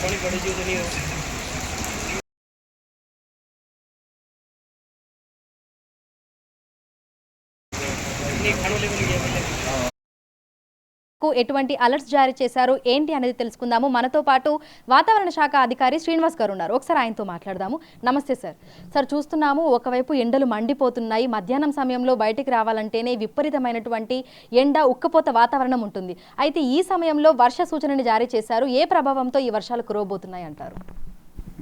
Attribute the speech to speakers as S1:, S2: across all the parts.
S1: पानी पड़ी जो तो नहीं हो
S2: ఎటువంటి అలర్ట్స్ జారీ చేశారు ఏంటి అనేది తెలుసుకుందాము. మనతో పాటు వాతావరణ శాఖ అధికారి శ్రీనివాస్ గారు ఉన్నారు. ఒకసారి ఆయనతో మాట్లాడదాము. నమస్తే సార్. సార్, చూస్తున్నాము ఒకవైపు ఎండలు మండిపోతున్నాయి. మధ్యాహ్నం సమయంలో బయటికి రావాలంటేనే విపరీతమైనటువంటి ఎండ ఉక్కపోత వాతావరణం ఉంటుంది. అయితే ఈ సమయంలో వర్ష సూచనని జారీ చేశారు. ఏ ప్రభావంతో ఈ వర్షాలు కురవబోతున్నాయి అంటారు?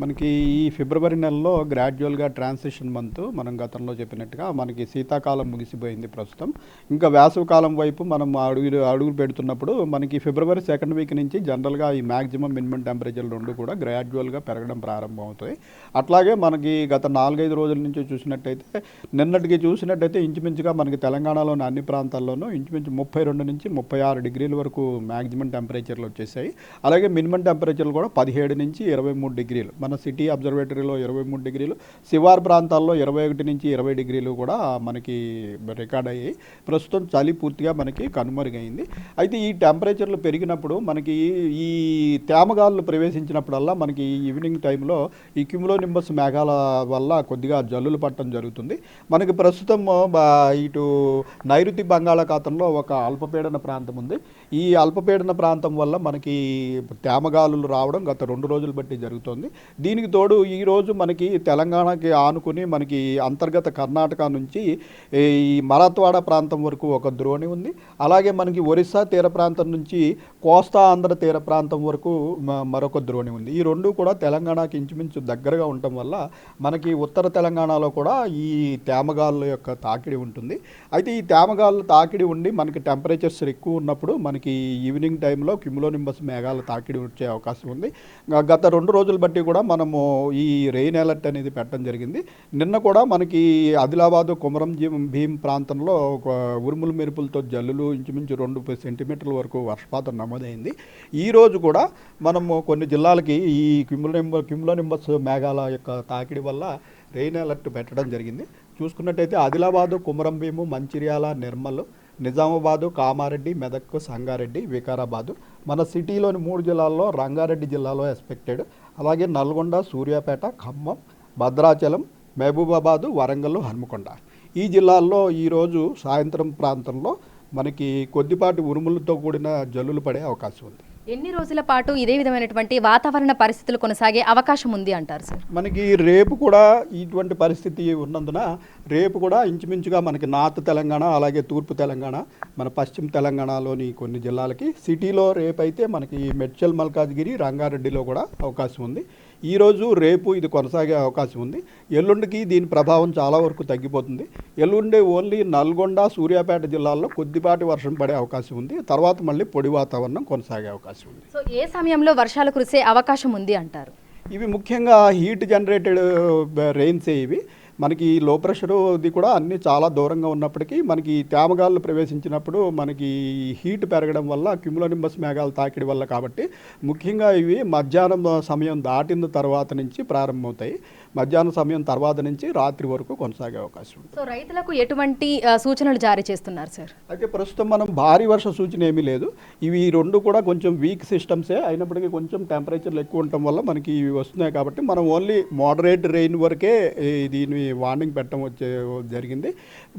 S3: మనకి ఈ ఫిబ్రవరి నెలలో గ్రాడ్యువల్గా ట్రాన్సిషన్ మంత్ మనం గతంలో చెప్పినట్టుగా మనకి శీతాకాలం ముగిసిపోయింది. ప్రస్తుతం ఇంకా వేసవికాలం వైపు మనం అడుగులు పెడుతున్నప్పుడు మనకి ఫిబ్రవరి సెకండ్ వీక్ నుంచి జనరల్గా ఈ మ్యాక్సిమం మినిమం టెంపరేచర్లు రెండు కూడా గ్రాడ్యువల్గా పెరగడం ప్రారంభమవుతాయి. అట్లాగే మనకి గత 4-5 రోజుల నుంచి నిన్నటికి చూసినట్టయితే ఇంచుమించుగా మనకి తెలంగాణలోని అన్ని ప్రాంతాల్లోనూ ఇంచుమించు 32 నుంచి 36 డిగ్రీల వరకు మ్యాక్సిమం టెంపరేచర్లు వచ్చేసాయి. అలాగే మినిమం టెంపరేచర్లు కూడా 17 నుంచి 23 డిగ్రీలు. మన సిటీ అబ్జర్వేటరీలో 23 డిగ్రీలు, శివార్ ప్రాంతాల్లో 21 నుంచి 20 డిగ్రీలు కూడా మనకి రికార్డ్ అయ్యాయి. ప్రస్తుతం చలి పూర్తిగా మనకి కనుమరుగైంది. అయితే ఈ టెంపరేచర్లు పెరిగినప్పుడు మనకి ఈ తేమగాలు ప్రవేశించినప్పుడల్లా మనకి ఈవినింగ్ టైంలో ఈ క్యూములోనింబస్ మేఘాల వల్ల కొద్దిగా జల్లులు పట్టడం జరుగుతుంది. మనకి ప్రస్తుతం ఇటు నైరుతి బంగాళాఖాతంలో ఒక అల్పపీడన ప్రాంతం ఉంది. ఈ అల్పపీడన ప్రాంతం వల్ల మనకి తేమగాలులు రావడం గత 2 రోజులు బట్టి జరుగుతుంది. దీనికి తోడు ఈరోజు మనకి తెలంగాణకి ఆనుకుని మనకి అంతర్గత కర్ణాటక నుంచి ఈ మరాఠ్వాడ ప్రాంతం వరకు ఒక ద్రోణి ఉంది. అలాగే మనకి ఒరిస్సా తీర ప్రాంతం నుంచి కోస్తా ఆంధ్ర తీర ప్రాంతం వరకు మరొక ద్రోణి ఉంది. ఈ రెండు కూడా తెలంగాణకి ఇంచుమించు దగ్గరగా ఉండటం వల్ల మనకి ఉత్తర తెలంగాణలో కూడా ఈ తేమగాళ్ళ యొక్క తాకిడి ఉంటుంది. అయితే ఈ తేమగాళ్ళ తాకిడి ఉండి మనకి టెంపరేచర్స్ ఎక్కువ ఉన్నప్పుడు మనకి ఈవినింగ్ టైంలో క్యూములోనింబస్ మేఘాల తాకిడి వచ్చే అవకాశం ఉంది. గత 2 రోజులు బట్టి కూడా మనము ఈ రెయిన్ అలర్ట్ అనేది పెట్టడం జరిగింది. నిన్న కూడా మనకి ఆదిలాబాదు కొమరం భీం ప్రాంతంలో ఒక ఉరుములు మెరుపులతో జల్లులు ఇంచుమించు 2 సెంటీమీటర్ల వరకు వర్షపాతం నమోదైంది. ఈరోజు కూడా మనము కొన్ని జిల్లాలకి ఈ క్యూములోనింబస్ మేఘాల యొక్క తాకిడి వల్ల రెయిన్ అలర్ట్ పెట్టడం జరిగింది. చూసుకున్నట్టయితే ఆదిలాబాదు, కొమరం భీము, మంచిర్యాల, నిర్మల్, నిజామాబాదు, కామారెడ్డి, మెదక్, సంగారెడ్డి, వికారాబాదు, మన సిటీలోని 3 జిల్లాల్లో, రంగారెడ్డి జిల్లాలో ఎక్స్పెక్టెడ్. అలాగే నల్గొండ, సూర్యాపేట, ఖమ్మం, భద్రాచలం, మహబూబాబాదు, వరంగల్, హన్మకొండ ఈ జిల్లాల్లో ఈరోజు సాయంత్రం ప్రాంతంలో మనకి కొద్దిపాటి ఉరుములతో కూడిన జల్లులు పడే అవకాశం ఉంది.
S2: ఎన్ని రోజుల పాటు ఇదే విధమైనటువంటి వాతావరణ పరిస్థితులు కొనసాగే అవకాశం ఉంది అంటారు సార్?
S3: మనకి రేపు కూడా ఇటువంటి పరిస్థితి ఉన్నందున రేపు కూడా ఇంచుమించుగా మనకి నార్త్ తెలంగాణ, అలాగే తూర్పు తెలంగాణ, మన పశ్చిమ తెలంగాణలోని కొన్ని జిల్లాలకి సిటీలో రేపైతే మనకి మెడ్చల్, మల్కాజ్గిరి, రంగారెడ్డిలో కూడా అవకాశం ఉంది. ఈరోజు రేపు ఇది కొనసాగే అవకాశం ఉంది. ఎల్లుండికి దీని ప్రభావం చాలా వరకు తగ్గిపోతుంది. ఎల్లుండి ఓన్లీ నల్గొండ, సూర్యాపేట జిల్లాల్లో కొద్దిపాటి వర్షం పడే అవకాశం ఉంది. తర్వాత మళ్ళీ పొడి వాతావరణం కొనసాగే అవకాశం ఉంది.
S2: సో ఏ సమయంలో వర్షాలు కురిసే అవకాశం ఉంది అంటారు?
S3: ఇవి ముఖ్యంగా హీట్ జనరేటెడ్ రెయిన్సే. ఇవి మనకి లో ప్రెషరు ఇది కూడా అన్నీ చాలా దూరంగా ఉన్నప్పటికీ మనకి తేమగాళ్ళు ప్రవేశించినప్పుడు మనకి హీట్ పెరగడం వల్ల క్యూములోనింబస్ మేఘాలు తాకిడి వల్ల, కాబట్టి ముఖ్యంగా ఇవి మధ్యాహ్నం సమయం దాటిన తర్వాత నుంచి ప్రారంభమవుతాయి. మధ్యాహ్నం సమయం తర్వాత నుంచి రాత్రి వరకు కొనసాగే అవకాశం ఉంది.
S2: సో రైతులకు ఎటువంటి సూచనలు జారీ చేస్తున్నారు సార్?
S3: అయితే ప్రస్తుతం మనం భారీ వర్ష సూచన ఏమీ లేదు. ఇవి 2 కూడా కొంచెం వీక్ సిస్టమ్సే అయినప్పటికీ కొంచెం టెంపరేచర్లు ఎక్కువ ఉండటం వల్ల మనకి ఇవి వస్తున్నాయి. కాబట్టి మనం ఓన్లీ మోడరేట్ రెయిన్ వరకే దీని వార్నింగ్ పెట్టడం జరిగింది.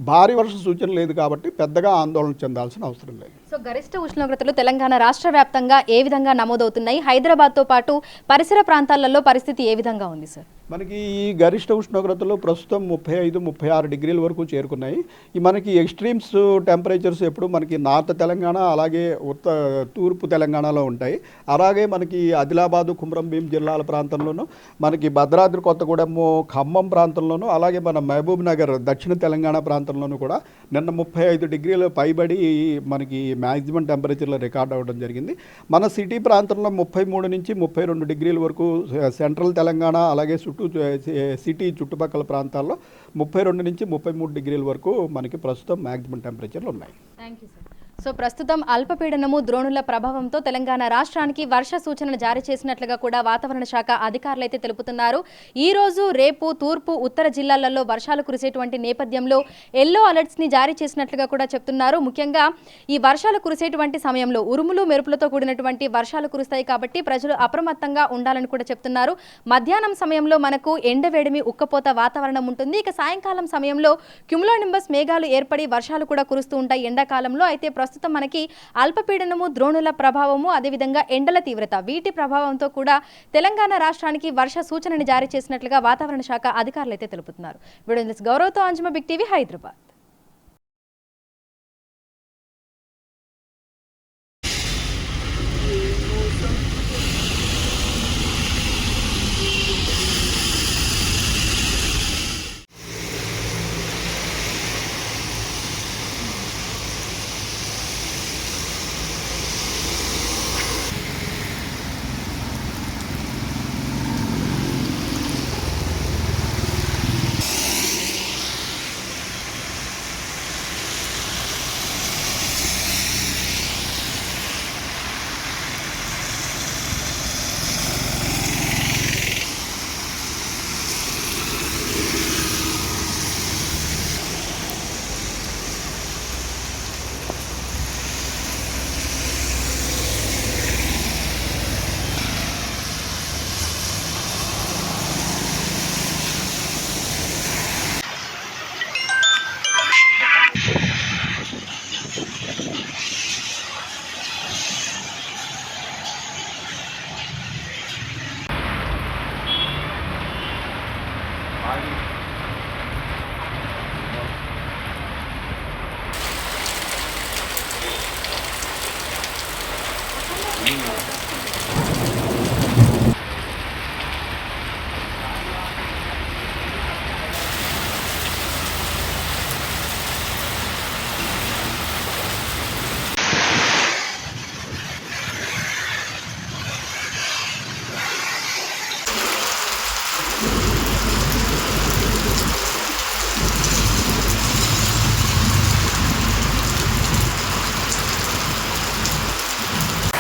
S3: భారీ వర్ష సూచన లేదు కాబట్టి పెద్దగా ఆందోళన చెందాల్సిన అవసరం లేదు.
S2: సో గరిష్ట ఉష్ణోగ్రతలు తెలంగాణ రాష్ట్ర వ్యాప్తంగా ఏ విధంగా నమోదవుతున్నాయి? హైదరాబాద్తో పాటు పరిసర ప్రాంతాలలో పరిస్థితి ఏ విధంగా ఉంది సార్?
S3: మనకి ఈ గరిష్ట ఉష్ణోగ్రతలు ప్రస్తుతం 35-36 డిగ్రీల వరకు చేరుకున్నాయి. ఈ మనకి ఎక్స్ట్రీమ్స్ టెంపరేచర్స్ ఎప్పుడు మనకి నార్త్ తెలంగాణ, అలాగే తూర్పు తెలంగాణలో ఉంటాయి. అలాగే మనకి ఆదిలాబాదు, కుమ్రం భీం జిల్లాల ప్రాంతంలోనూ, మనకి భద్రాద్రి కొత్తగూడెం, ఖమ్మం ప్రాంతంలోనూ, అలాగే మన మహబూబ్ నగర్ దక్షిణ తెలంగాణ ప్రాంతంలోనూ కూడా నిన్న 35 డిగ్రీలు పైబడి మనకి మ్యాక్సిమం టెంపరేచర్లో రికార్డ్ అవ్వడం జరిగింది. మన సిటీ ప్రాంతంలో 33 నుంచి 32 డిగ్రీల వరకు, సెంట్రల్ తెలంగాణ అలాగే సిటీ చుట్టుపక్కల ప్రాంతాల్లో 32 నుంచి 33 డిగ్రీల వరకు మనకి ప్రస్తుతం మ్యాక్సిమం టెంపరేచర్లు ఉన్నాయి.
S2: Thank you sir. సో ప్రస్తుతం అల్పపీడనము ద్రోణుల ప్రభావంతో తెలంగాణ రాష్ట్రానికి వర్ష సూచనలు జారీ చేసినట్లుగా కూడా వాతావరణ శాఖ అధికారులు అయితే తెలుపుతున్నారు. ఈ రోజు రేపు తూర్పు ఉత్తర జిల్లాలలో వర్షాలు కురిసేటువంటి నేపథ్యంలో ఎల్లో అలర్ట్స్ ని జారీ చేసినట్లుగా కూడా చెప్తున్నారు. ముఖ్యంగా ఈ వర్షాలు కురిసేటువంటి సమయంలో ఉరుములు మెరుపులతో కూడినటువంటి వర్షాలు కురుస్తాయి కాబట్టి ప్రజలు అప్రమత్తంగా ఉండాలని కూడా చెప్తున్నారు. మధ్యాహ్నం సమయంలో మనకు ఎండవేడిమి ఉక్కపోత వాతావరణం ఉంటుంది. ఇక సాయంకాలం సమయంలో క్యుములోనింబస్ మేఘాలు ఏర్పడి వర్షాలు కూడా కురుస్తూ ఉంటాయి ఎండాకాలంలో. అయితే ప్రస్తుతం మనకి అల్పపీడనము ద్రోణుల ప్రభావము అదేవిధంగా ఎండల తీవ్రత వీటి ప్రభావంతో కూడా తెలంగాణ రాష్ట్రానికి వర్ష సూచనని జారీ చేసినట్లుగా వాతావరణ శాఖ అధికారులు అయితే తెలుపుతున్నారు. వీడియో గౌరవ్తో అంజుమ, బిగ్ టీవీ, హైదరాబాద్.